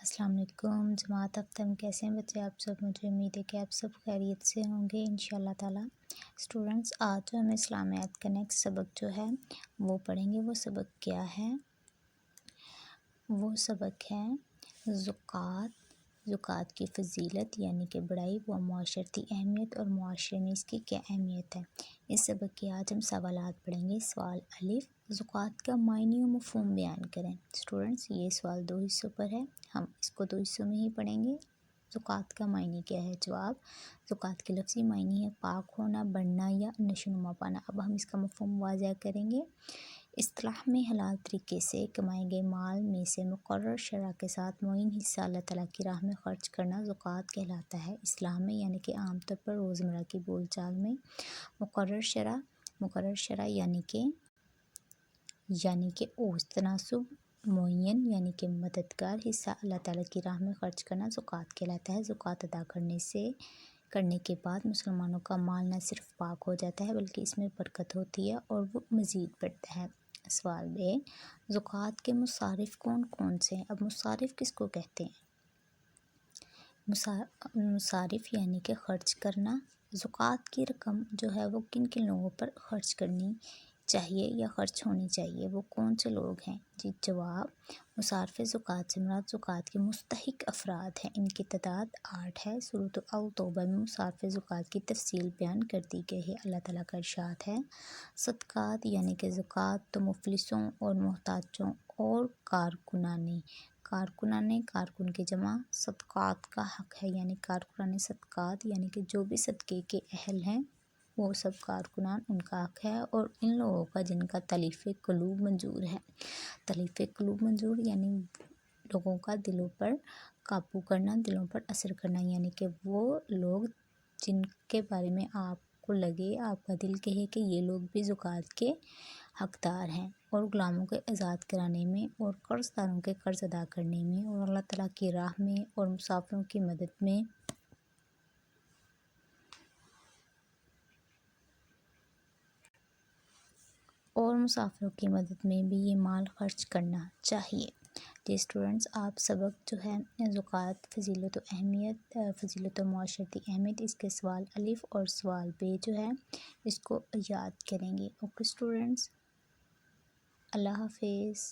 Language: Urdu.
السلام علیکم جماعت اختم، کیسے ہیں بچے آپ سب؟ مجھے امید ہے کہ آپ سب خیریت سے ہوں گے انشاءاللہ تعالی۔ اسٹوڈنٹس، آج جو ہم اسلامیات کا نیکسٹ سبق جو ہے وہ پڑھیں گے۔ وہ سبق کیا ہے؟ وہ سبق ہے زکوٰۃ۔ زکوٰۃ کی فضیلت یعنی کہ بڑائی و معاشرتی اہمیت، اور معاشرے میں اس کی کیا اہمیت ہے۔ اس سبق کے آج ہم سوالات پڑھیں گے۔ سوال الف، زکوٰۃ کا معنی و مفہوم بیان کریں۔ اسٹوڈنٹس، یہ سوال 2 حصوں پر ہے، ہم اس کو 2 حصوں میں ہی پڑھیں گے۔ زکوٰۃ کا معنی کیا ہے؟ جواب، زکوٰۃ کے لفظی معنی ہے پاک ہونا، بڑھنا یا نشوونما پانا۔ اب ہم اس کا مفہوم واضح کریں گے۔ اصطلاح میں حلال طریقے سے کمائے گئے مال میں سے مقرر شرح کے ساتھ معین حصہ اللہ تعالیٰ کی راہ میں خرچ کرنا زکوٰۃ کہلاتا ہے۔ اصطلاح میں یعنی کہ عام طور پر روزمرہ کی بول چال میں مقرر شرح یعنی کہ اوسط تناسب، معین یعنی کہ مددگار حصہ اللہ تعالیٰ کی راہ میں خرچ کرنا زکوٰۃ کہلاتا ہے۔ زکوٰۃ ادا کرنے کے بعد مسلمانوں کا مال نہ صرف پاک ہو جاتا ہے بلکہ اس میں برکت ہوتی ہے اور وہ مزید بڑھتا ہے۔ سوال بے، زکوٰۃ کے مصارف کون کون سے ہیں؟ اب مصارف کس کو کہتے ہیں؟ مصارف یعنی کہ خرچ کرنا۔ زکوٰۃ کی رقم جو ہے وہ کن کن لوگوں پر خرچ کرنی چاہیے یا خرچ ہونی چاہیے؟ وہ کون سے لوگ ہیں؟ جی جواب، مصارف زکوٰۃ سے مراد زکوٰۃ کے مستحق افراد ہیں۔ ان کی تعداد 8 ہے۔ سورۃ التوبہ میں مصارف زکوٰۃ کی تفصیل بیان کر دی گئی ہے۔ اللہ تعالیٰ کا ارشاد ہے، صدقات یعنی کہ زکوٰۃ تو مفلسوں اور محتاجوں اور کارکن کی جمع صدقات کا حق ہے، یعنی کارکنان صدقات یعنی کہ جو بھی صدقے کے اہل ہیں وہ سب کارکنان، ان کا حق ہے، اور ان لوگوں کا جن کا تلیف قلوب منظور ہے۔ تلیف قلوب منظور یعنی لوگوں کا دلوں پر قابو کرنا، دلوں پر اثر کرنا، یعنی کہ وہ لوگ جن کے بارے میں آپ کو لگے، آپ کا دل کہے کہ یہ لوگ بھی زکوٰۃ کے حقدار ہیں، اور غلاموں کے آزاد کرانے میں، اور قرض داروں کے قرض ادا کرنے میں، اور اللہ تعالیٰ کی راہ میں، اور مسافروں کی مدد میں بھی یہ مال خرچ کرنا چاہیے۔ جی اسٹوڈنٹس، آپ سبق جو ہے زکوٰۃ فضیلت و معاشرتی اہمیت، اس کے سوال الف اور سوال بے جو ہے اس کو یاد کریں گے۔ اوکے اسٹوڈنٹس، اللہ حافظ۔